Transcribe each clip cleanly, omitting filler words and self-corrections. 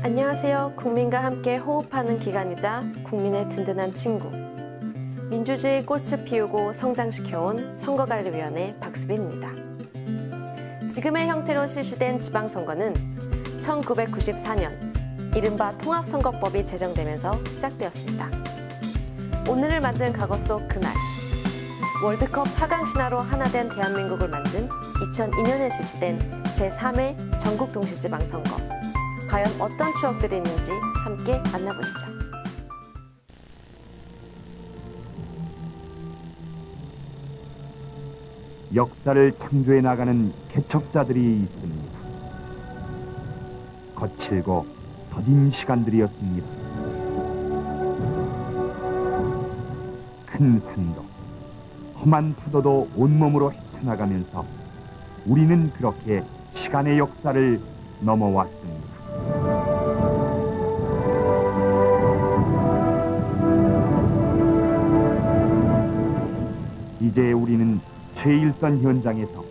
안녕하세요. 국민과 함께 호흡하는 기관이자 국민의 든든한 친구. 민주주의 꽃을 피우고 성장시켜온 선거관리위원회 박수빈입니다. 지금의 형태로 실시된 지방선거는 1994년 이른바 통합선거법이 제정되면서 시작되었습니다. 오늘을 만든 과거 속 그날, 월드컵 4강 신화로 하나된 대한민국을 만든 2002년에 실시된 제3회 전국 동시지방선거. 과연 어떤 추억들이 있는지 함께 만나보시죠. 역사를 창조해 나가는 개척자들이 있습니다. 거칠고 더딘 시간들이었습니다. 큰 산도, 험한 파도도 온몸으로 헤쳐나가면서 우리는 그렇게 시간의 역사를 넘어왔습니다. 이제 우리는 제1선 현장에서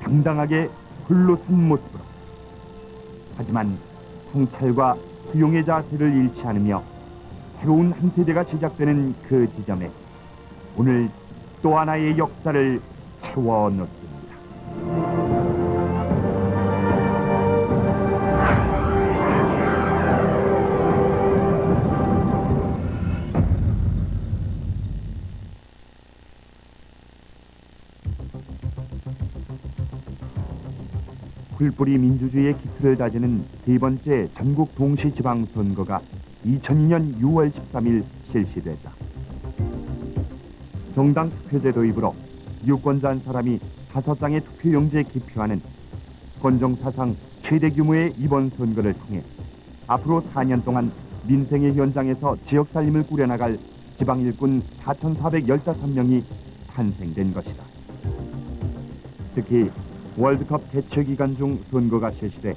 당당하게 홀로 선 모습으로, 하지만 성찰과 수용의 자세를 잃지 않으며 새로운 한 세대가 시작되는 그 지점에 오늘 또 하나의 역사를 채워넣습니다. 풀뿌리 민주주의의 기틀을 다지는 세 번째 전국 동시지방선거가 2002년 6월 13일 실시됐다. 정당 투표제 도입으로 유권자 한 사람이 5장의 투표용지에 기표하는 헌정사상 최대 규모의 이번 선거를 통해 앞으로 4년 동안 민생의 현장에서 지역살림을 꾸려나갈 지방일꾼 4,415명이 탄생된 것이다. 특히 월드컵 개최 기간 중 선거가 실시돼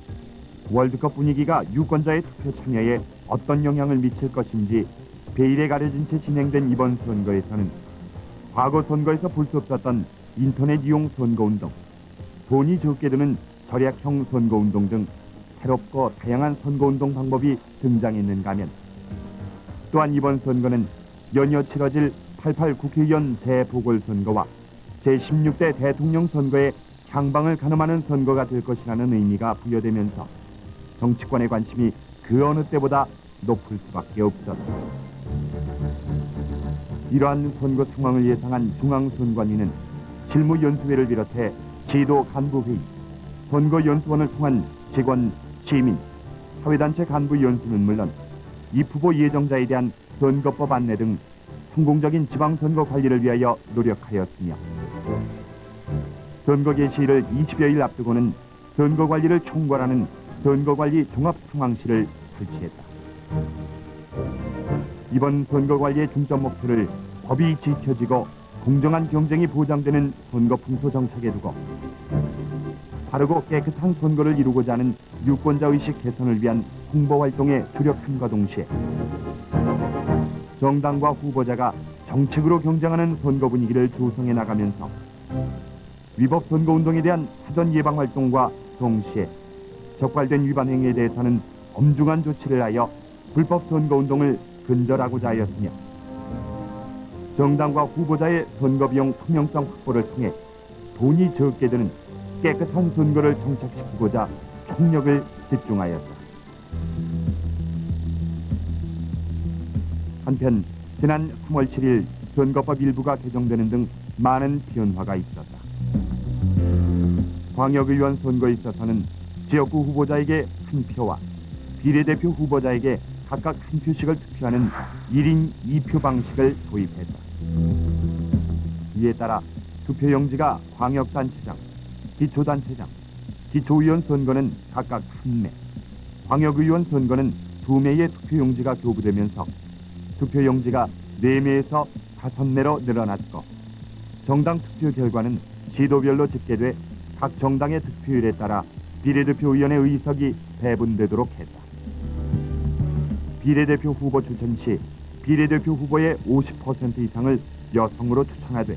월드컵 분위기가 유권자의 투표 참여에 어떤 영향을 미칠 것인지 베일에 가려진 채 진행된 이번 선거에서는 과거 선거에서 볼 수 없었던 인터넷 이용 선거운동, 돈이 적게 드는 절약형 선거운동 등 새롭고 다양한 선거운동 방법이 등장했는가 하면, 또한 이번 선거는 연이어 치러질 88 국회의원 재보궐선거와 제16대 대통령 선거에 향방을 가늠하는 선거가 될 것이라는 의미가 부여되면서 정치권의 관심이 그 어느 때보다 높을 수밖에 없었다. 이러한 선거 상황을 예상한 중앙선관위는 실무연수회를 비롯해 지도 간부회의, 선거연수원을 통한 직원, 시민, 사회단체 간부 연수는 물론 입 후보 예정자에 대한 선거법 안내 등 성공적인 지방선거 관리를 위하여 노력하였으며, 선거 개시일을 20여일 앞두고는 선거관리를 총괄하는 선거관리 종합상황실을 설치했다. 이번 선거관리의 중점 목표를 법이 지켜지고 공정한 경쟁이 보장되는 선거 풍토 정착에 두고 바르고 깨끗한 선거를 이루고자 하는 유권자의식 개선을 위한 홍보활동에 주력함과 동시에 정당과 후보자가 정책으로 경쟁하는 선거 분위기를 조성해 나가면서 위법 선거운동에 대한 사전 예방 활동과 동시에 적발된 위반 행위에 대해서는 엄중한 조치를 하여 불법 선거운동을 근절하고자 하였으며, 정당과 후보자의 선거비용 투명성 확보를 통해 돈이 적게 드는 깨끗한 선거를 정착시키고자 총력을 집중하였다. 한편 지난 3월 7일 선거법 일부가 개정되는 등 많은 변화가 있었다. 광역의원 선거에 있어서는 지역구 후보자에게 한 표와 비례대표 후보자에게 각각 한 표씩을 투표하는 1인 2표 방식을 도입했다. 이에 따라 투표용지가 광역단체장, 기초단체장, 기초의원 선거는 각각 1매, 광역의원 선거는 2매의 투표용지가 교부되면서 투표용지가 4매에서 5매로 늘어났고, 정당 투표 결과는 지도별로 집계돼 각 정당의 득표율에 따라 비례대표 의원의 의석이 배분되도록 했다. 비례대표 후보 추천 시 비례대표 후보의 50% 이상을 여성으로 추천하되,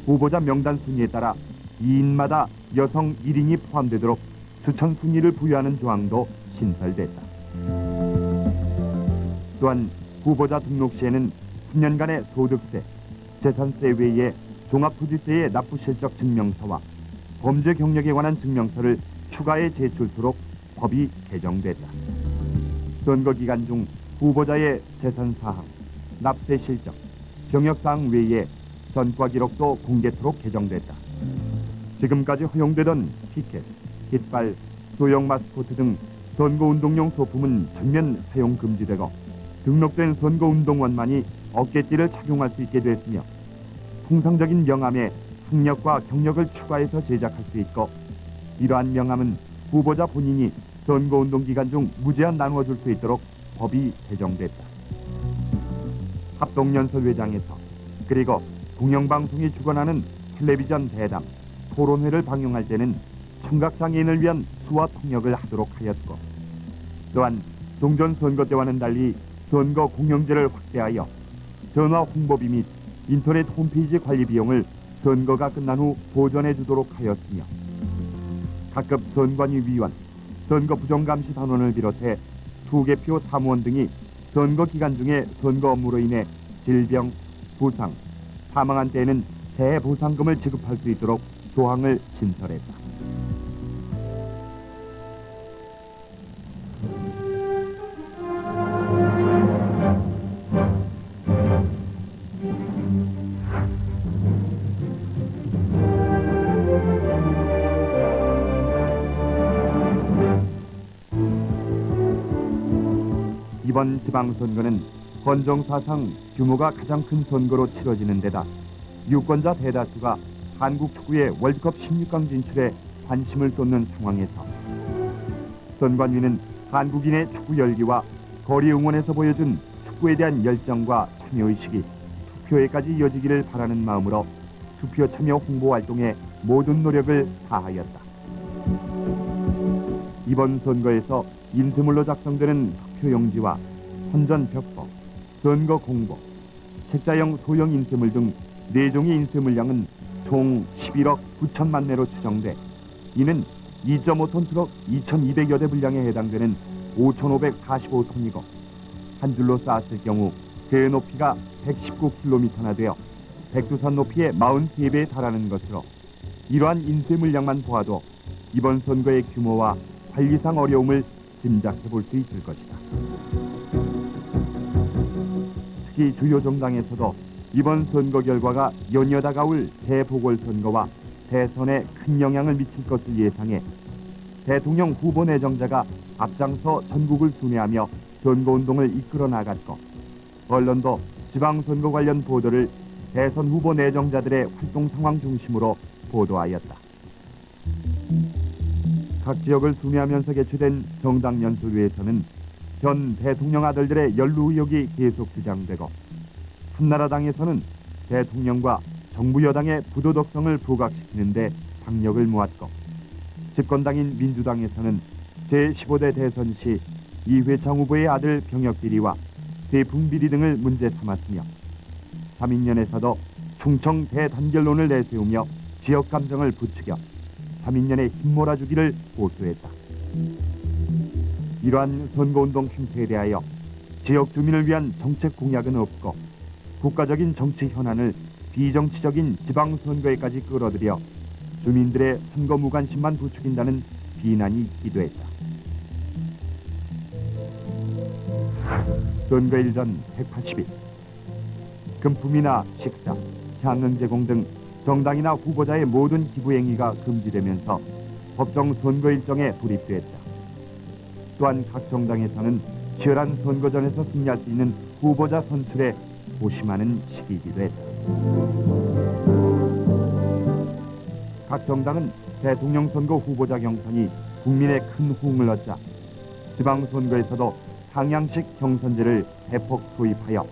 후보자 명단 순위에 따라 2인마다 여성 1인이 포함되도록 수천 순위를 부여하는 조항도 신설됐다. 또한 후보자 등록 시에는 10년간의 소득세, 재산세 외에 종합토지세의 납부 실적 증명서와 범죄 경력에 관한 증명서를 추가해 제출토록 법이 개정됐다. 선거 기간 중 후보자의 재산 사항, 납세 실적, 경력 사항 외에 전과 기록도 공개토록 개정됐다. 지금까지 허용되던 티켓, 깃발, 소형 마스코트 등 선거운동용 소품은 전면 사용 금지되고 등록된 선거운동원만이 어깨띠를 착용할 수 있게 됐으며 통상적인 명함에 학력과 경력을 추가해서 제작할 수 있고 이러한 명함은 후보자 본인이 선거운동 기간 중 무제한 나누어줄 수 있도록 법이 개정됐다. 합동연설회장에서 그리고 공영방송이 주관하는 텔레비전 대담, 토론회를 방영할 때는 청각장애인을 위한 수화 통역을 하도록 하였고 또한 종전 선거 때와는 달리 선거 공영제를 확대하여 전화 홍보비 및 인터넷 홈페이지 관리 비용을 선거가 끝난 후 보전해 주도록 하였으며 각급 선관위 위원, 선거 부정감시 단원을 비롯해 투개표 사무원 등이 선거 기간 중에 선거 업무로 인해 질병, 부상, 사망한 때에는 대보상금을 지급할 수 있도록 조항을 신설했다. 이번 지방선거는 헌정사상 규모가 가장 큰 선거로 치러지는 데다 유권자 대다수가 한국 축구의 월드컵 16강 진출에 관심을 쏟는 상황에서 선관위는 한국인의 축구 열기와 거리 응원에서 보여준 축구에 대한 열정과 참여의식이 투표에까지 이어지기를 바라는 마음으로 투표 참여 홍보 활동에 모든 노력을 다하였다. 이번 선거에서 인쇄물로 작성되는 투표용지와 선전벽보, 선거 공보, 책자형 소형 인쇄물 등 4종의 인쇄물량은 총 11억 9천만 매로 추정돼 이는 2.5톤 트럭 2,200여 대 분량에 해당되는 5,545톤이고 한 줄로 쌓았을 경우 그 높이가 119km나 되어 백두산 높이의 43배에 달하는 것으로 이러한 인쇄물량만 보아도 이번 선거의 규모와 관리상 어려움을 짐작해 볼 수 있을 것이다. 특히 주요 정당에서도 이번 선거 결과가 연이어 다가올 대보궐선거와 대선에 큰 영향을 미칠 것을 예상해 대통령 후보 내정자가 앞장서 전국을 순회하며 선거운동을 이끌어 나갔고 언론도 지방선거 관련 보도를 대선 후보 내정자들의 활동 상황 중심으로 보도하였다. 각 지역을 순회하면서 개최된 정당 연설회에서는 전 대통령 아들들의 연루 의혹이 계속 주장되고 한나라당에서는 대통령과 정부 여당의 부도덕성을 부각시키는 데 박력을 모았고 집권당인 민주당에서는 제15대 대선 시 이회창 후보의 아들 병역비리와 대풍비리 등을 문제 삼았으며 삼인연에서도 충청 대단결론을 내세우며 지역 감정을 부추겨 삼인연의 힘 몰아주기를 호소했다. 이러한 선거운동 행태에 대하여 지역 주민을 위한 정책 공약은 없고 국가적인 정치 현안을 비정치적인 지방선거에까지 끌어들여 주민들의 선거 무관심만 부추긴다는 비난이 있기도 했다. 선거일 전 180일 금품이나 식사, 향응 제공 등 정당이나 후보자의 모든 기부 행위가 금지되면서 법정 선거 일정에 돌입됐다. 또한 각 정당에서는 치열한 선거전에서 승리할 수 있는 후보자 선출에 고심하는 시기이기도 했다. 각 정당은 대통령 선거 후보자 경선이 국민의 큰 호응을 얻자 지방선거에서도 상향식 경선제를 대폭 도입하여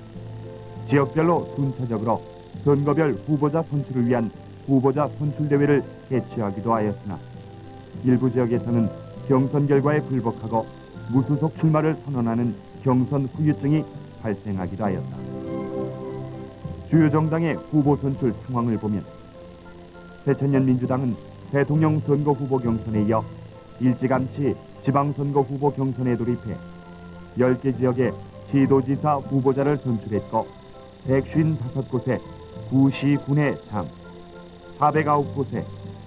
지역별로 순차적으로 선거별 후보자 선출을 위한 후보자 선출대회를 개최하기도 하였으나 일부 지역에서는 경선 결과에 불복하고 무소속 출마를 선언하는 경선 후유증이 발생하기도 하였다. 주요 정당의 후보 선출 상황을 보면 새천년 민주당은 대통령 선거 후보 경선에 이어 일찌감치 지방선거 후보 경선에 돌입해 10개 지역의 시도지사 후보자를 선출했고 155곳의 구시 군의 장, 409곳의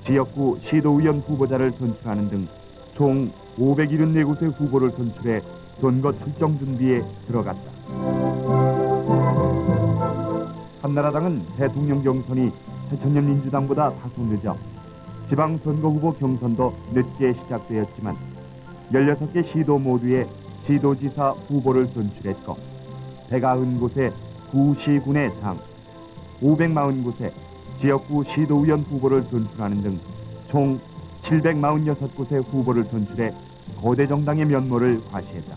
지역구 시도의원 후보자를 선출하는 등 총 574곳의 후보를 선출해 선거 출정 준비에 들어갔다. 한나라당은 대통령 경선이 새천년 민주당보다 다소 늦어 지방선거 후보 경선도 늦게 시작되었지만 16개 시도 모두에 시도지사 후보를 선출했고 190곳의 구시군의 장, 540곳의 지역구 시도의원 후보를 선출하는 등 총 746곳의 후보를 선출해 거대 정당의 면모를 과시했다.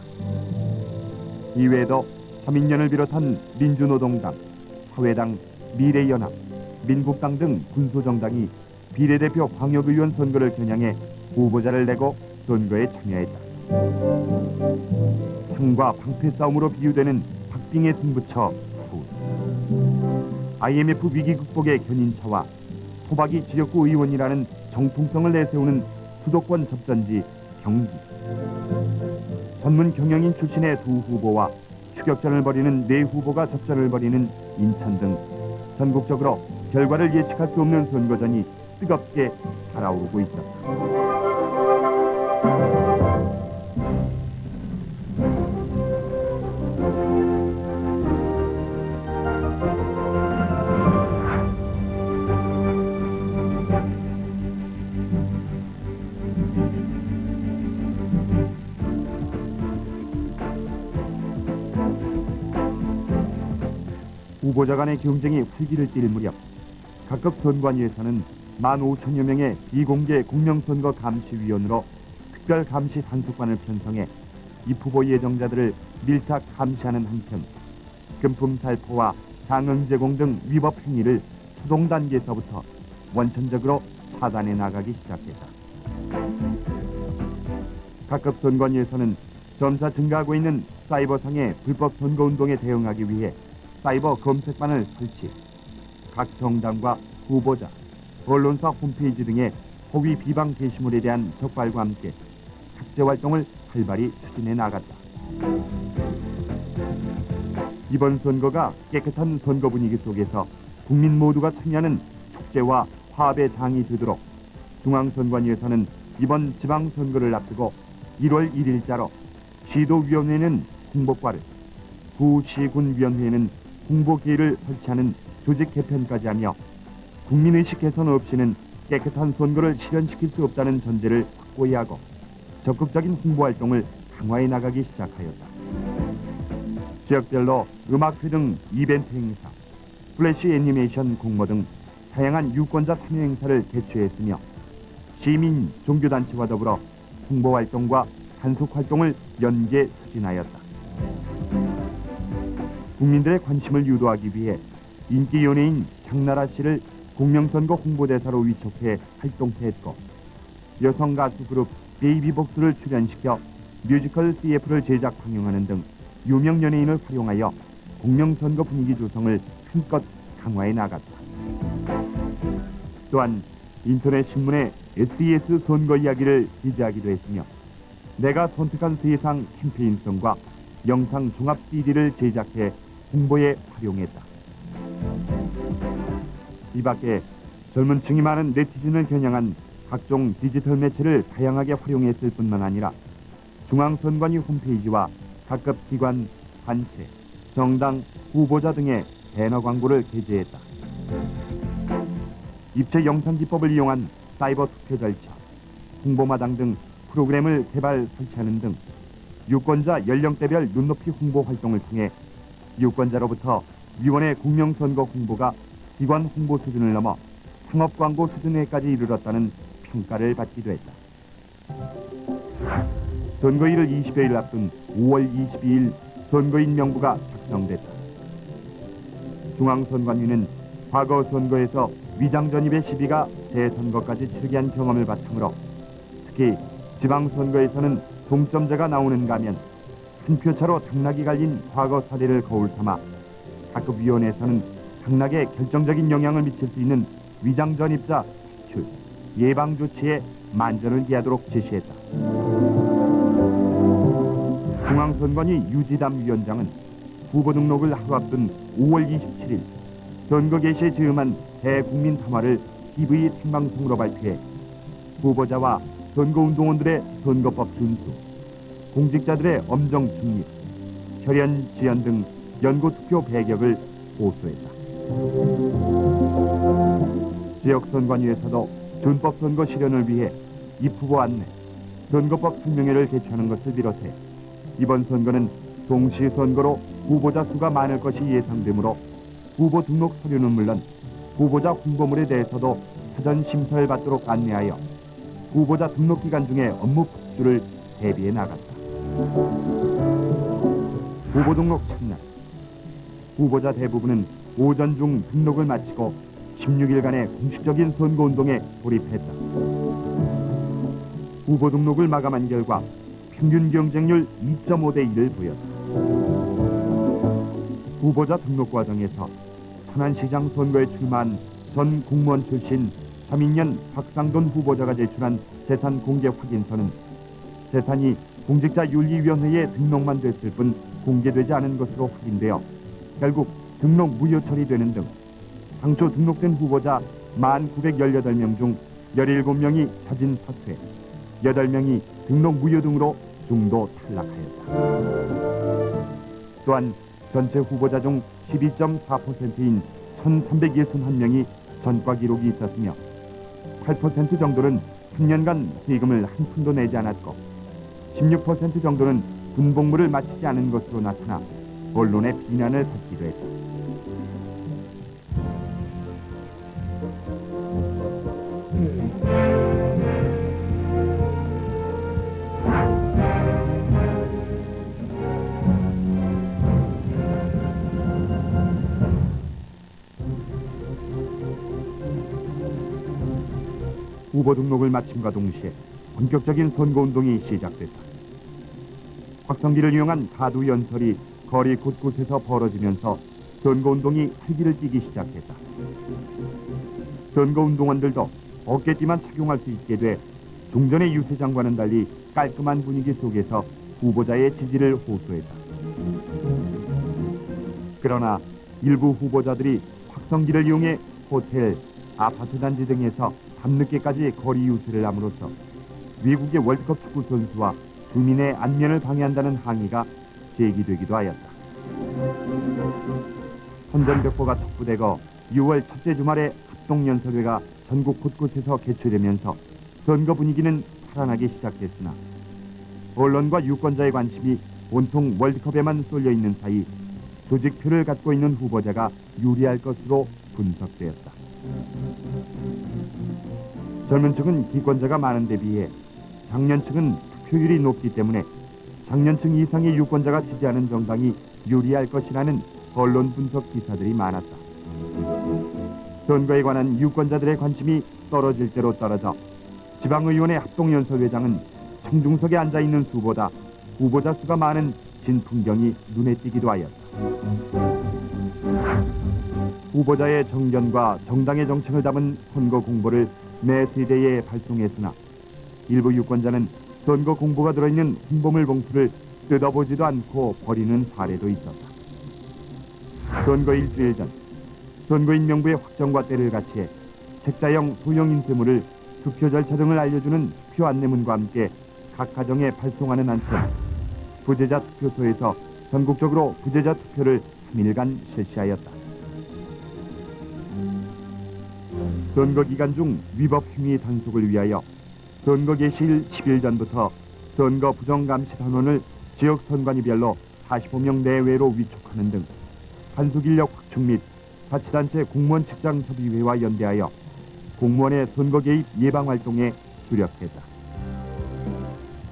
이외에도 서민련을 비롯한 민주노동당, 사회당, 미래연합, 민국당 등 군소정당이 비례대표 광역의원 선거를 겨냥해 후보자를 내고 선거에 참여했다. 상과 방패 싸움으로 비유되는 박빙의 승부처 서울. IMF 위기 극복의 견인차와 토박이 지역구 의원이라는 정통성을 내세우는 수도권 접전지 경기. 전문 경영인 출신의 두 후보와 추격전을 벌이는 네 후보가 접전을 벌이는 인천 등 전국적으로 결과를 예측할 수 없는 선거전이 뜨겁게 달아오르고 있었다. 후보자 간의 경쟁이 활기를 띨 무렵 각급 선관위에서는 15,000여 명의 비공개 공명선거 감시위원으로 특별감시 단속반을 편성해 입 후보 예정자들을 밀착 감시하는 한편 금품 살포와 상응 제공 등 위법 행위를 수동 단계에서부터 원천적으로 차단해 나가기 시작했다. 각급 선관위에서는 점차 증가하고 있는 사이버상의 불법 선거운동에 대응하기 위해 사이버 검색반을 설치, 각 정당과 후보자, 언론사 홈페이지 등의 허위 비방 게시물에 대한 적발과 함께 삭제 활동을 활발히 추진해 나갔다. 이번 선거가 깨끗한 선거 분위기 속에서 국민 모두가 참여하는 축제와 화합의 장이 되도록 중앙선관위에서는 이번 지방선거를 앞두고 1월 1일자로 시도위원회는 홍보과를, 구시군위원회는 홍보기회를 설치하는 조직 개편까지 하며 국민의식 개선 없이는 깨끗한 선거를 실현시킬 수 없다는 전제를 확고히 하고 적극적인 홍보활동을 강화해 나가기 시작하였다. 지역별로 음악회 등 이벤트 행사, 플래시 애니메이션 공모 등 다양한 유권자 참여 행사를 개최했으며 시민, 종교단체와 더불어 홍보활동과 단속활동을 연계 추진하였다. 국민들의 관심을 유도하기 위해 인기 연예인 장나라 씨를 공명선거 홍보대사로 위촉해 활동했고 여성 가수 그룹 베이비복스를 출연시켜 뮤지컬 CF를 제작 방영하는 등 유명 연예인을 활용하여 공명선거 분위기 조성을 한껏 강화해 나갔다. 또한 인터넷 신문에 SES 선거 이야기를 기재하기도 했으며 내가 선택한 세상 캠페인성과 영상 종합 CD를 제작해 홍보에 활용했다. 이 밖에 젊은 층이 많은 네티즌을 겨냥한 각종 디지털 매체를 다양하게 활용했을 뿐만 아니라 중앙선관위 홈페이지와 각급 기관, 단체, 정당, 후보자 등의 배너 광고를 게재했다. 입체 영상 기법을 이용한 사이버 투표 절차, 홍보마당 등 프로그램을 개발 설치하는 등 유권자 연령대별 눈높이 홍보 활동을 통해 유권자로부터 위원회 공명선거 홍보가 기관 홍보 수준을 넘어 상업 광고 수준에까지 이르렀다는 평가를 받기도 했다. 선거일을 20여일 앞둔 5월 22일 선거인 명부가 작성됐다. 중앙선관위는 과거 선거에서 위장전입의 시비가 재선거까지 치르게 한 경험을 바탕으로 특히 지방선거에서는 동점제가 나오는가 하면 한 표 차로 당락이 갈린 과거 사례를 거울 삼아 각급 위원회에서는 당락에 결정적인 영향을 미칠 수 있는 위장전입자 퇴출, 예방 조치에 만전을 기하도록 제시했다. 중앙선관위 유지담 위원장은 후보 등록을 하루 앞둔 5월 27일 선거 개시에 즈음한 대국민 담화를 TV 생방송으로 발표해 후보자와 선거운동원들의 선거법 준수, 공직자들의 엄정 중립, 혈연, 지연 등 연고투표 배격을 호소했다. 지역선관위에서도 준법선거 실현을 위해 입 후보 안내, 선거법 설명회를 개최하는 것을 비롯해 이번 선거는 동시선거로 후보자 수가 많을 것이 예상되므로 후보 등록 서류는 물론 후보자 홍보물에 대해서도 사전 심사를 받도록 안내하여 후보자 등록 기간 중에 업무 폭주를 대비해 나갔다. 후보 등록 첫날, 후보자 대부분은 오전 중 등록을 마치고 16일간의 공식적인 선거운동에 돌입했다. 후보 등록을 마감한 결과 평균 경쟁률 2.5대 1을 보였다. 후보자 등록 과정에서 천안시장 선거에 출마한 전 공무원 출신 3인년 박상돈 후보자가 제출한 재산 공개 확인서는 재산이 공직자윤리위원회에 등록만 됐을 뿐 공개되지 않은 것으로 확인되어 결국 등록 무효 처리되는 등 당초 등록된 후보자 1,918명 중 17명이 자진 사퇴, 8명이 등록 무효 등으로 중도 탈락하였다. 또한 전체 후보자 중 12.4%인 1,361명이 전과 기록이 있었으며 8% 정도는 3년간 세금을 한 푼도 내지 않았고 16% 정도는 군복무를 마치지 않은 것으로 나타나 언론의 비난을 받기도 했다. 후보 등록을 마침과 동시에 본격적인 선거운동이 시작됐다. 확성기를 이용한 가두 연설이 거리 곳곳에서 벌어지면서 선거운동이 활기를 띠기 시작했다. 선거운동원들도 어깨띠만 착용할 수 있게 돼 종전의 유세장과는 달리 깔끔한 분위기 속에서 후보자의 지지를 호소했다. 그러나 일부 후보자들이 확성기를 이용해 호텔, 아파트 단지 등에서 밤늦게까지 거리 유세를 함으로써 외국의 월드컵 축구 선수와 주민의 안면을 방해한다는 항의가 제기되기도 하였다. 선전벽보가 촉부되고 6월 첫째 주말에 합동연설회가 전국 곳곳에서 개최되면서 선거 분위기는 살아나기 시작했으나 언론과 유권자의 관심이 온통 월드컵에만 쏠려 있는 사이 조직표를 갖고 있는 후보자가 유리할 것으로 분석되었다. 젊은 층은 기권자가 많은 데 비해 장년층은 투표율이 높기 때문에 장년층 이상의 유권자가 지지하는 정당이 유리할 것이라는 언론 분석 기사들이 많았다. 선거에 관한 유권자들의 관심이 떨어질 대로 떨어져 지방의원의 합동연설회장은 청중석에 앉아있는 수보다 후보자 수가 많은 진풍경이 눈에 띄기도 하였다. 후보자의 정견과 정당의 정책을 담은 선거 공보를 매 세대에 발송했으나 일부 유권자는 선거 공보가 들어있는 홍보물 봉투를 뜯어보지도 않고 버리는 사례도 있었다. 선거 일주일 전 선거인 명부의 확정과 때를 같이해 책자형 소형 인쇄물을 투표 절차 등을 알려주는 투표 안내문과 함께 각 가정에 발송하는 한편 부재자 투표소에서 전국적으로 부재자 투표를 3일간 실시하였다. 선거 기간 중 위법 행위 단속을 위하여 선거 개시일 10일 전부터 선거 부정감시 단원을 지역 선관위별로 45명 내외로 위촉하는 등 한수인력 확충 및 자치단체 공무원 직장 협의회와 연대하여 공무원의 선거 개입 예방 활동에 주력했다.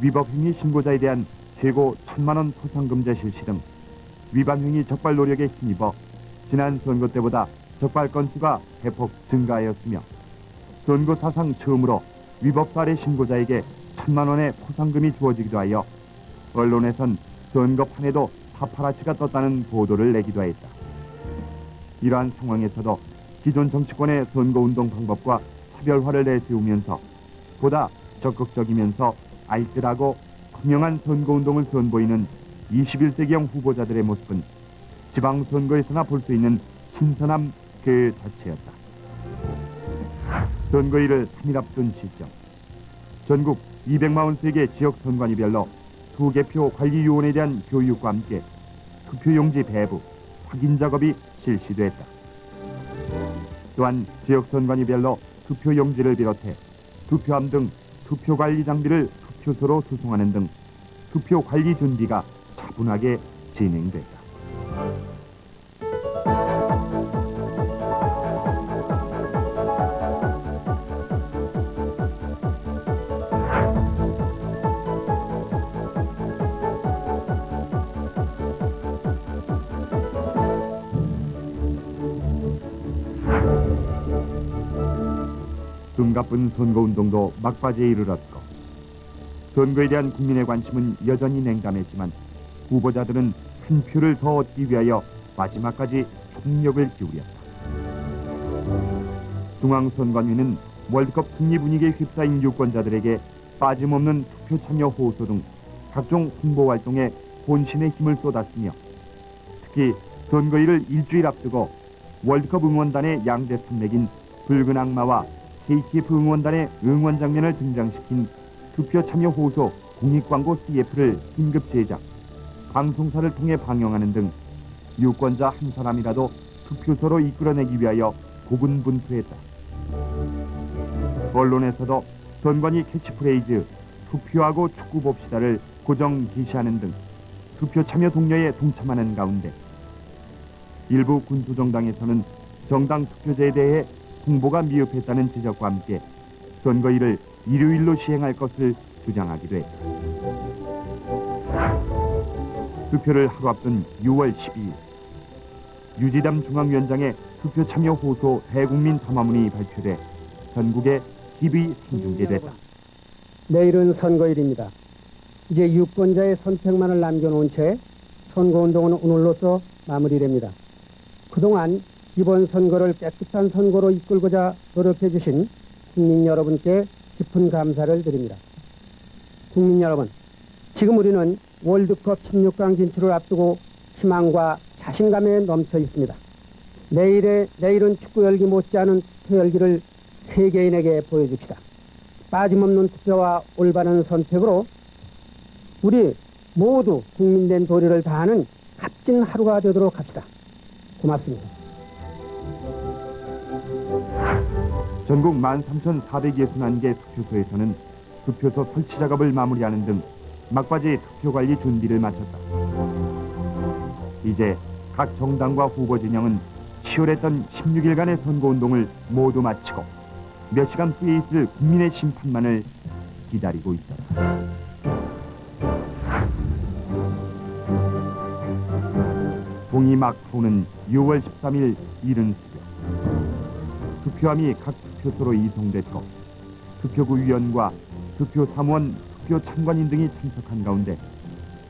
위법 행위 신고자에 대한 최고 1,000만 원 포상금제 실시 등 위반 행위 적발 노력에 힘입어 지난 선거 때보다 적발 건수가 대폭 증가하였으며 선거 사상 처음으로 위법 사례 신고자에게 1,000만 원의 포상금이 주어지기도 하여 언론에선 선거판에도 파파라치가 떴다는 보도를 내기도 했다. 이러한 상황에서도 기존 정치권의 선거운동 방법과 차별화를 내세우면서 보다 적극적이면서 알뜰하고 투명한 선거운동을 선보이는 21세기형 후보자들의 모습은 지방선거에서나 볼 수 있는 신선함 그 자체였다. 선거일을 3일 앞둔 시점, 전국 243개 지역선관위별로 투개표 관리위원회에 대한 교육과 함께 투표용지 배부, 확인 작업이 실시됐다. 또한 지역선관위별로 투표용지를 비롯해 투표함 등 투표관리 장비를 투표소로 수송하는 등 투표관리 준비가 차분하게 진행됐다. 숨가쁜 선거운동도 막바지에 이르렀고 선거에 대한 국민의 관심은 여전히 냉담했지만 후보자들은 한 표를 더 얻기 위하여 마지막까지 총력을 기울였다. 중앙선관위는 월드컵 승리 분위기에 휩싸인 유권자들에게 빠짐없는 투표 참여 호소 등 각종 홍보 활동에 혼신의 힘을 쏟았으며 특히 선거일을 일주일 앞두고 월드컵 응원단의 양대 산맥인 붉은 악마와 KTF 응원단의 응원 장면을 등장시킨 투표 참여 호소 공익광고 CF를 긴급 제작, 방송사를 통해 방영하는 등 유권자 한 사람이라도 투표소로 이끌어내기 위하여 고군분투했다. 언론에서도 선관위 캐치프레이즈 투표하고 축구 봅시다를 고정 게시하는 등 투표 참여 독려에 동참하는 가운데 일부 군수정당에서는 정당 투표제에 대해 홍보가 미흡했다는 지적과 함께 선거일을 일요일로 시행할 것을 주장하기도 했다. 투표를 하루 앞둔 6월 12일 유지담 중앙위원장의 투표 참여 호소 대국민 담화문이 발표돼 전국에 TV 생중계됐다. 내일은 선거일입니다. 이제 유권자의 선택만을 남겨놓은 채 선거운동은 오늘로써 마무리됩니다. 그동안 이번 선거를 깨끗한 선거로 이끌고자 노력해 주신 국민 여러분께 깊은 감사를 드립니다. 국민 여러분, 지금 우리는 월드컵 16강 진출을 앞두고 희망과 자신감에 넘쳐 있습니다. 내일은 축구 열기 못지않은 투표 열기를 세계인에게 보여줍시다. 빠짐없는 투표와 올바른 선택으로 우리 모두 국민된 도리를 다하는 값진 하루가 되도록 합시다. 고맙습니다. 전국 13,461개 투표소에서는 투표소 설치 작업을 마무리하는 등 막바지 투표관리 준비를 마쳤다. 이제 각 정당과 후보 진영은 치열했던 16일간의 선거운동을 모두 마치고 몇 시간 후에 있을 국민의 심판만을 기다리고 있다. 동이 막 트오는 6월 13일 이른 새벽 투표함이 각 투표소로 이송됐고 투표구 위원과 투표 사무원, 투표 참관인 등이 참석한 가운데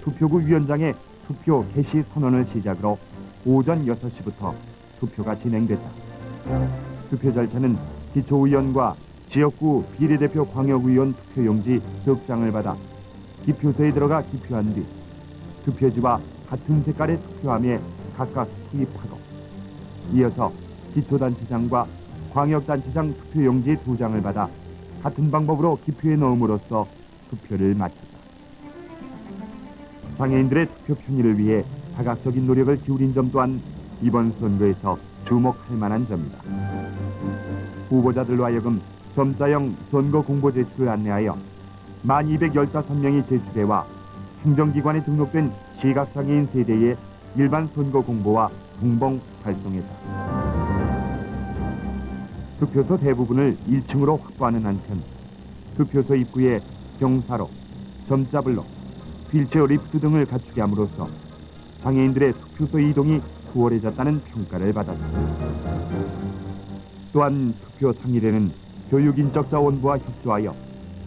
투표구 위원장의 투표 개시 선언을 시작으로 오전 6시부터 투표가 진행됐다. 투표 절차는 기초의원과 지역구 비례대표 광역의원 투표용지 석 장을 받아 기표소에 들어가 기표한 뒤 투표지와 같은 색깔의 투표함에 각각 투입하고 이어서 기초단체장과 광역단체장 투표용지 2장을 받아 같은 방법으로 기표에 넣음으로써 투표를 마쳤다. 장애인들의 투표 편의를 위해 다각적인 노력을 기울인 점 또한 이번 선거에서 주목할 만한 점이다. 후보자들로 하여금 점자형 선거 공보 제출을 안내하여 1,215명이 제출해와 행정기관에 등록된 시각장애인 세대의 일반 선거 공보와 동봉 발송했다. 투표소 대부분을 1층으로 확보하는 한편 투표소 입구에 경사로, 점자블록, 휠체어 리프트 등을 갖추게 함으로써 장애인들의 투표소 이동이 수월해졌다는 평가를 받았다. 또한 투표 당일에는 교육인적자원부와 협조하여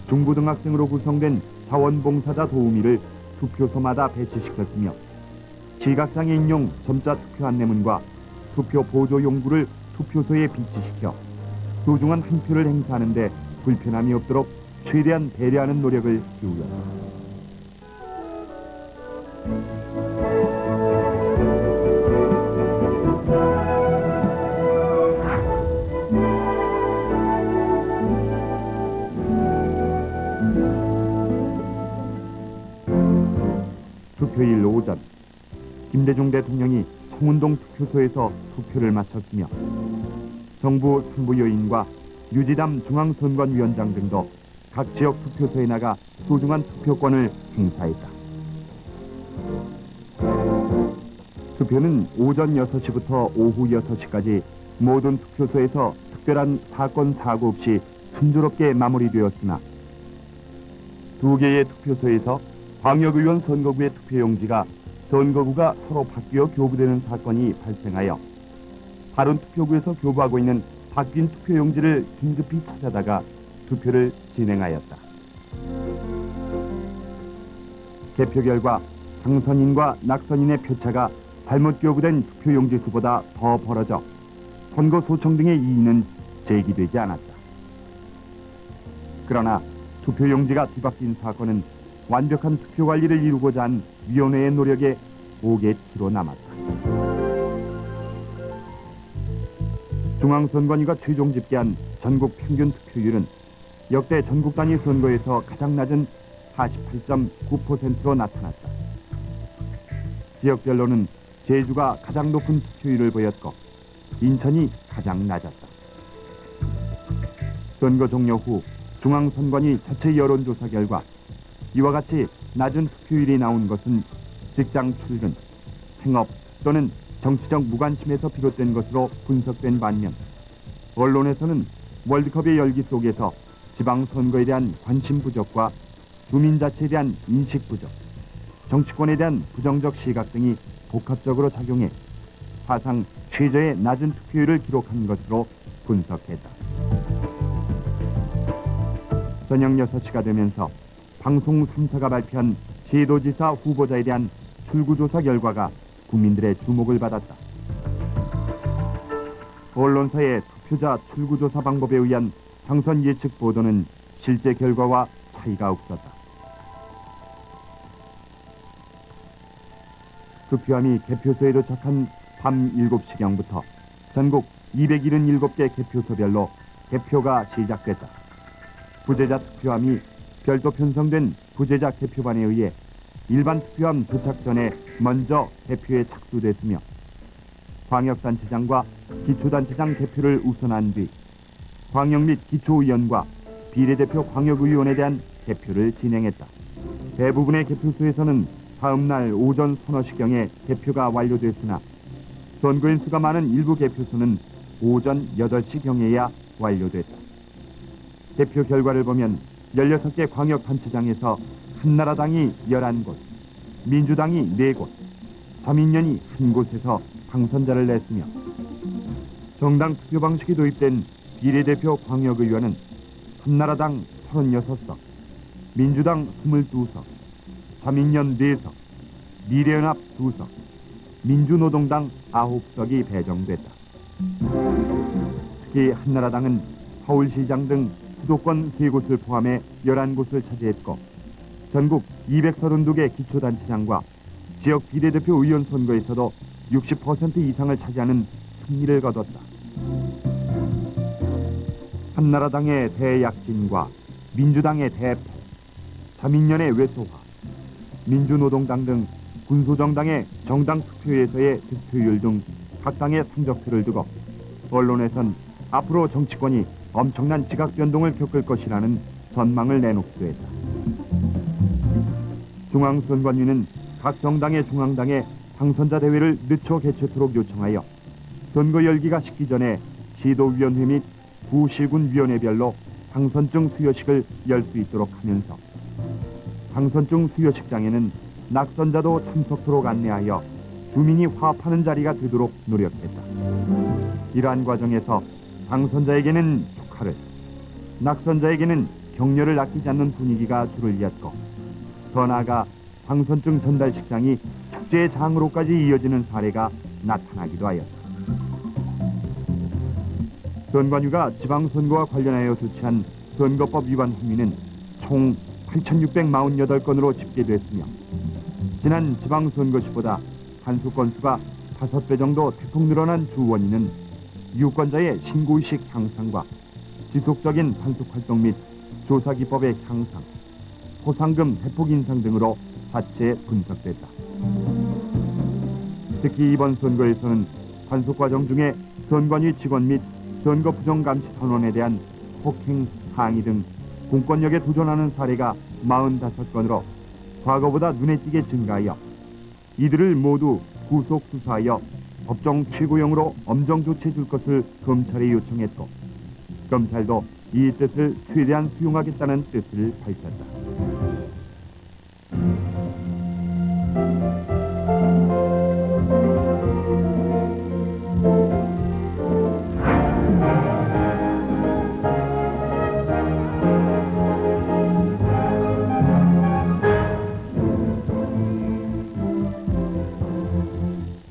중고등학생으로 구성된 자원봉사자 도우미를 투표소마다 배치시켰으며 시각장애인용 점자 투표 안내문과 투표 보조 용구를 투표소에 비치시켜 소중한 한 표를 행사하는 데 불편함이 없도록 최대한 배려하는 노력을 기울였다. 투표일 오전, 김대중 대통령이 청운동 투표소에서 투표를 마쳤으며 정부 선부요인과 유지담 중앙선관위원장 등도 각 지역 투표소에 나가 소중한 투표권을 행사했다. 투표는 오전 6시부터 오후 6시까지 모든 투표소에서 특별한 사건 사고 없이 순조롭게 마무리되었으나 두 개의 투표소에서 광역의원 선거구의 투표용지가 선거구가 서로 바뀌어 교부되는 사건이 발생하여 다른 투표구에서 교부하고 있는 바뀐 투표용지를 긴급히 찾아다가 투표를 진행하였다. 개표 결과 당선인과 낙선인의 표차가 잘못 교부된 투표용지 수보다 더 벌어져 선거 소청 등의 이의는 제기되지 않았다. 그러나 투표용지가 뒤바뀐 사건은 완벽한 투표 관리를 이루고자 한 위원회의 노력에 오개치로 남았다. 중앙선관위가 최종 집계한 전국 평균 투표율은 역대 전국 단위 선거에서 가장 낮은 48.9%로 나타났다. 지역별로는 제주가 가장 높은 투표율을 보였고 인천이 가장 낮았다. 선거 종료 후 중앙선관위 자체 여론조사 결과 이와 같이 낮은 투표율이 나온 것은 직장 출근, 생업 또는 정치적 무관심에서 비롯된 것으로 분석된 반면 언론에서는 월드컵의 열기 속에서 지방선거에 대한 관심 부족과 주민자치에 대한 인식 부족, 정치권에 대한 부정적 시각 등이 복합적으로 작용해 사상 최저의 낮은 투표율을 기록한 것으로 분석했다. 저녁 6시가 되면서 방송 3사가 발표한 시도지사 후보자에 대한 출구조사 결과가 국민들의 주목을 받았다. 언론사의 투표자 출구조사 방법에 의한 당선 예측 보도는 실제 결과와 차이가 없었다. 투표함이 개표소에 도착한 밤 7시경부터 전국 277개 개표소별로 개표가 시작됐다. 부재자 투표함이 별도 편성된 부재자 개표반에 의해 일반 투표함 도착 전에 먼저 개표에 착수됐으며 광역단체장과 기초단체장 개표를 우선한 뒤 광역 및 기초의원과 비례대표 광역의원에 대한 개표를 진행했다. 대부분의 개표소에서는 다음날 오전 서너 시경에 개표가 완료됐으나 선거인 수가 많은 일부 개표소는 오전 8시경에야 완료됐다. 개표 결과를 보면 16개 광역단체장에서 한나라당이 11곳, 민주당이 4곳, 자민련이 1곳에서 당선자를 냈으며 정당 투표 방식이 도입된 비례대표 광역의원은 한나라당 36석, 민주당 22석, 자민련 4석, 미래연합 2석, 민주노동당 9석이 배정됐다. 특히 한나라당은 서울시장 등 수도권 3곳을 포함해 11곳을 차지했고 전국 232개 기초단체장과 지역 비례대표 의원 선거에서도 60% 이상을 차지하는 승리를 거뒀다. 한나라당의 대약진과 민주당의 대패, 자민련의 외소화, 민주노동당 등 군소정당의 정당 투표에서의 득표율 등 각 당의 성적표를 두고 언론에선 앞으로 정치권이 엄청난 지각 변동을 겪을 것이라는 전망을 내놓기도 했다. 중앙선관위는 각 정당의 중앙당에 당선자 대회를 늦춰 개최토록 요청하여 선거 열기가 식기 전에 시도위원회 및 구시군위원회별로 당선증 수여식을 열 수 있도록 하면서 당선증 수여식장에는 낙선자도 참석토록 안내하여 주민이 화합하는 자리가 되도록 노력했다. 이러한 과정에서 당선자에게는 축하를, 낙선자에게는 격려를 아끼지 않는 분위기가 줄을 이었고 더 나아가 당선증 전달식장이 축제의 장으로까지 이어지는 사례가 나타나기도 하였다. 선관위가 지방선거와 관련하여 조치한 선거법 위반 혐의는 총 8,648건으로 집계됐으며 지난 지방선거 시보다 단수 건수가 5배 정도 대폭 늘어난 주 원인은 유권자의 신고의식 향상과 지속적인 단속 활동 및 조사 기법의 향상, 포상금 대폭 인상 등으로 자체 분석됐다. 특히 이번 선거에서는 단속 과정 중에 선관위 직원 및 선거 부정감시 선원에 대한 폭행, 항의 등 공권력에 도전하는 사례가 45건으로 과거보다 눈에 띄게 증가하여 이들을 모두 구속 수사하여 법정 최고형으로 엄정 조치해 줄 것을 검찰에 요청했고 검찰도 이 뜻을 최대한 수용하겠다는 뜻을 밝혔다.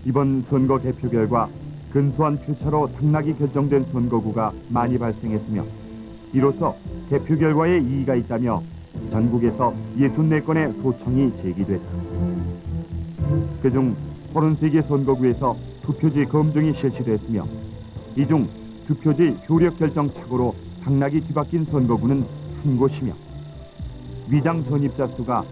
이번 선거 개표 결과 근소한 표차로 당락이 결정된 선거구가 많이 발생했으며 이로써 개표 결과에 이의가 있다며 전국에서 64건의 소청이 제기됐다. 그중 33개 선거구에서 투표지 검증이 실시됐으며 이 중 투표지 효력 결정 착오로 당락이 뒤바뀐 선거구는 한 곳이며 위장 전입자 수가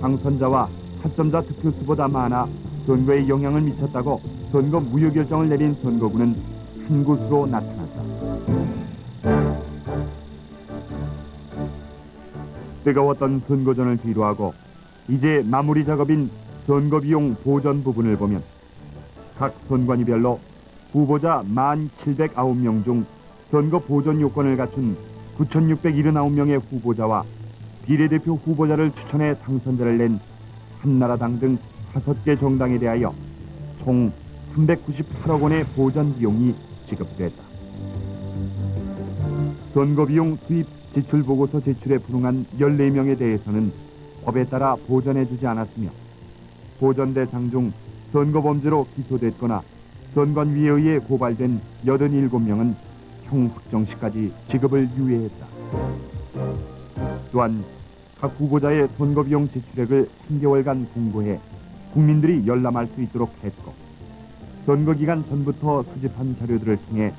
당선자와 타점자 득표수보다 많아 선거에 영향을 미쳤다고 선거 무효 결정을 내린 선거구는 한 곳으로 나타났다. 뜨거웠던 선거전을 뒤로하고 이제 마무리 작업인 선거비용 보전 부분을 보면 각 선관위별로 후보자 1,709명 중 선거 보전 요건을 갖춘 9,679명의 후보자와 비례대표 후보자를 추천해 당선자를 낸 한나라당 등 5개 정당에 대하여 총 398억 원의 보전 비용이 지급됐다. 선거비용 수입 지출 보고서 제출에 불응한 14명에 대해서는 법에 따라 보전해주지 않았으며 보전 대상 중 선거범죄로 기소됐거나 선관위에 의해 고발된 87명은 형 확정 시까지 지급을 유예했다. 또한 각 후보자의 선거비용 지출액을 3개월간 공고해 국민들이 열람할 수 있도록 했고 선거기간 전부터 수집한 자료들을 통해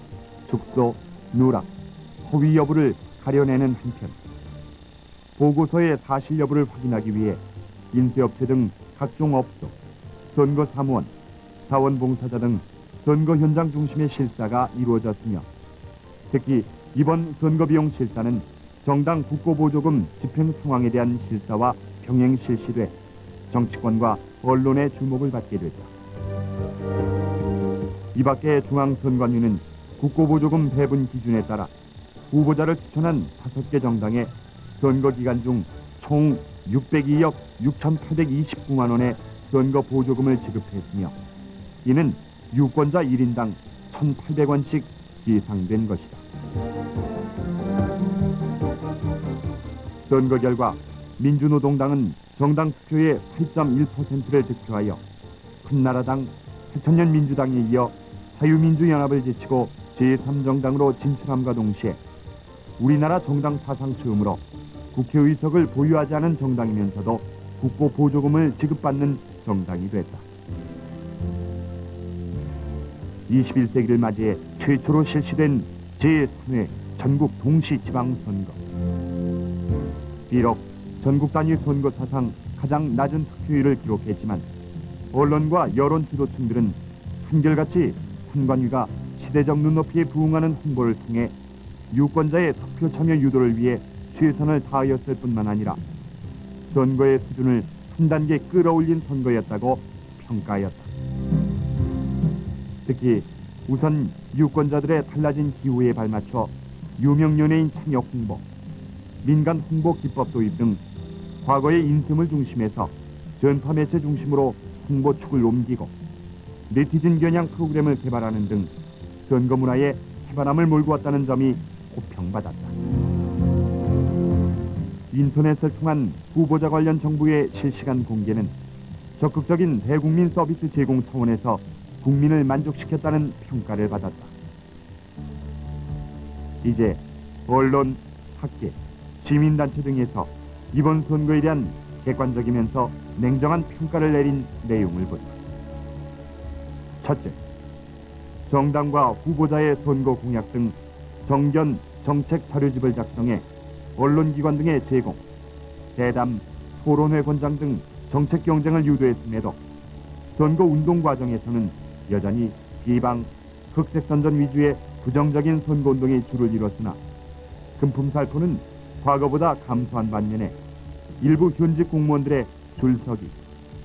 축소, 누락, 허위 여부를 가려내는 한편 보고서의 사실 여부를 확인하기 위해 인쇄업체 등 각종 업소, 선거사무원, 자원봉사자 등 선거 현장 중심의 실사가 이루어졌으며 특히 이번 선거비용 실사는 정당 국고보조금 집행 상황에 대한 실사와 병행 실시돼 정치권과 언론의 주목을 받게 됐다. 이 밖에 중앙선관위는 국고보조금 배분 기준에 따라 후보자를 추천한 5개 정당에 선거기간 중 총 602억 6,829만 원의 선거 보조금을 지급했으며 이는 유권자 1인당 1,800원씩 예상된 것이다. 선거 결과 민주노동당은 정당 투표의 8.1%를 득표하여 한나라당, 새천년 민주당에 이어 자유민주연합을 제치고 제3정당으로 진출함과 동시에 우리나라 정당 사상 처음으로 국회의석을 보유하지 않은 정당이면서도 국고 보조금을 지급받는 정당이 됐다. 21세기를 맞이해 최초로 실시된 제3회 전국 동시지방선거. 비록 전국 단위 선거 사상 가장 낮은 투표율을 기록했지만 언론과 여론 지도층들은 한결같이 선관위가 시대적 눈높이에 부응하는 홍보를 통해 유권자의 투표 참여 유도를 위해 최선을 다하였을 뿐만 아니라 선거의 수준을 한 단계 끌어올린 선거였다고 평가하였다. 특히 우선 유권자들의 달라진 기호에 발맞춰 유명 연예인 참여 홍보, 민간 홍보 기법 도입 등 과거의 인틈을 중심해서 전파 매체 중심으로 홍보축을 옮기고 네티즌 겨냥 프로그램을 개발하는 등 선거 문화에 해바람을 몰고 왔다는 점이 호평받았다. 인터넷을 통한 후보자 관련 정보의 실시간 공개는 적극적인 대국민 서비스 제공 차원에서 국민을 만족시켰다는 평가를 받았다. 이제 언론, 학계, 시민단체 등에서 이번 선거에 대한 객관적이면서 냉정한 평가를 내린 내용을 보자. 첫째, 정당과 후보자의 선거 공약 등 정견, 정책 자료집을 작성해 언론기관 등에 제공, 대담, 토론회 권장 등 정책 경쟁을 유도했음에도 선거 운동 과정에서는 여전히 비방, 흑색선전 위주의 부정적인 선거운동이 주를 이뤘으나 금품살포는 과거보다 감소한 반면에 일부 현직 공무원들의 줄서기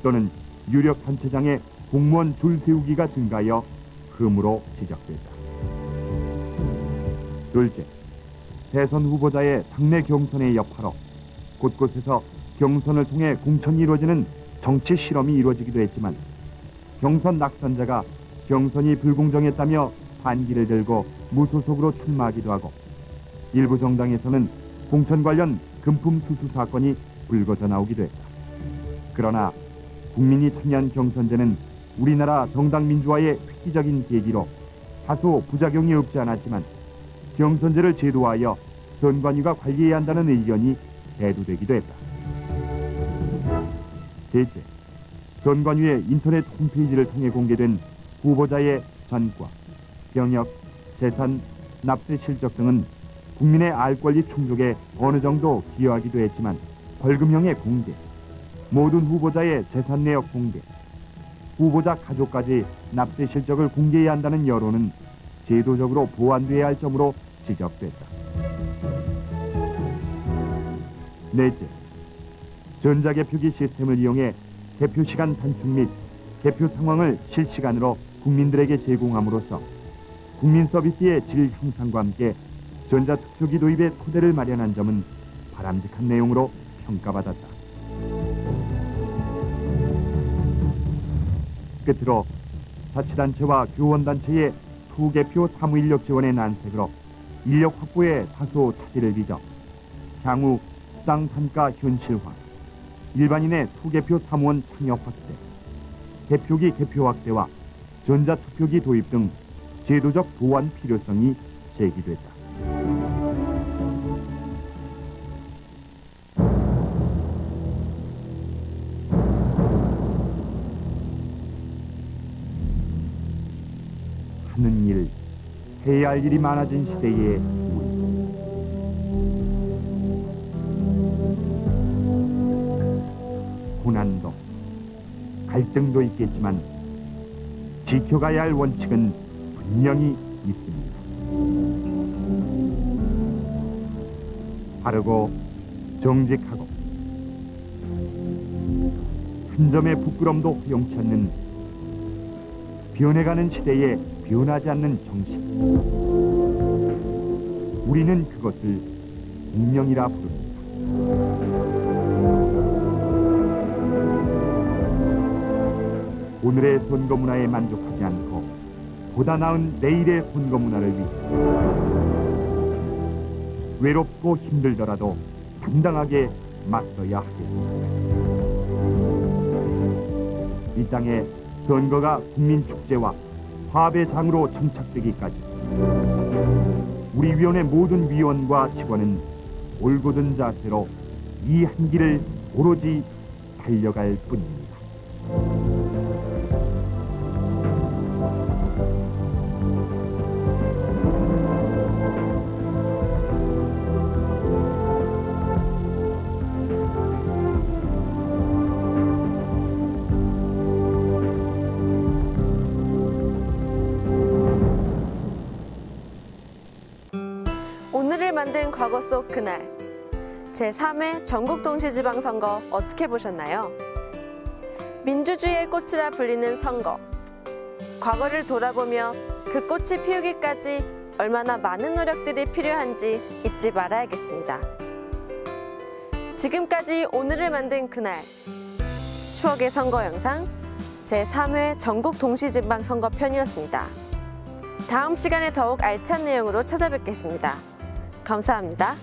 또는 유력 단체장의 공무원 줄 세우기가 증가하여 흠으로 지적됐다. 둘째, 대선 후보자의 당내 경선의 여파로 곳곳에서 경선을 통해 공천이 이루어지는 정치 실험이 이루어지기도 했지만 경선 낙선자가 경선이 불공정했다며 반기를 들고 무소속으로 출마하기도 하고 일부 정당에서는 공천 관련 금품 수수 사건이 불거져 나오기도 했다. 그러나 국민이 참여한 경선제는 우리나라 정당 민주화의 획기적인 계기로 다소 부작용이 없지 않았지만 경선제를 제도화하여 선관위가 관리해야 한다는 의견이 대두되기도 했다. 셋째, 선관위의 인터넷 홈페이지를 통해 공개된 후보자의 전과, 경력, 재산, 납세 실적 등은 국민의 알 권리 충족에 어느 정도 기여하기도 했지만 벌금형의 공개, 모든 후보자의 재산 내역 공개, 후보자 가족까지 납세 실적을 공개해야 한다는 여론은 제도적으로 보완돼야 할 점으로 지적됐다. 넷째, 전자개표기 시스템을 이용해 개표 시간 단축 및 개표 상황을 실시간으로 국민들에게 제공함으로써 국민 서비스의 질 향상과 함께 전자투표기 도입의 토대를 마련한 점은 바람직한 내용으로 평가받았다. 끝으로 자치단체와 교원단체의 투개표 사무인력 지원의 난색으로 인력 확보에 다소 차질을 빚어 향후 수당단가 현실화, 일반인의 투개표 사무원 참여 확대, 개표기 개표 확대와 전자투표기 도입 등 제도적 보완 필요성이 제기됐다. 하는 일, 해야 할 일이 많아진 시대에 우리. 고난도, 갈등도 있겠지만 지켜가야 할 원칙은 분명히 있습니다. 바르고 정직하고 한 점의 부끄럼도 허용치 않는 변해가는 시대에 변하지 않는 정신. 우리는 그것을 운명이라 부릅니다. 오늘의 선거 문화에 만족하지 않고 보다 나은 내일의 선거 문화를 위해 외롭고 힘들더라도 당당하게 맞서야 하겠습니다. 이 땅에 선거가 국민 축제와 화합의 장으로 정착되기까지 우리 위원회 모든 위원과 직원은 올곧은 자세로 이 한 길을 오로지 달려갈 뿐입니다. 오늘을 만든 과거 속 그날, 제3회 전국동시지방선거 어떻게 보셨나요? 민주주의의 꽃이라 불리는 선거. 과거를 돌아보며 그 꽃이 피우기까지 얼마나 많은 노력들이 필요한지 잊지 말아야겠습니다. 지금까지 오늘을 만든 그날, 추억의 선거 영상 제3회 전국동시지방선거 편이었습니다. 다음 시간에 더욱 알찬 내용으로 찾아뵙겠습니다. 감사합니다.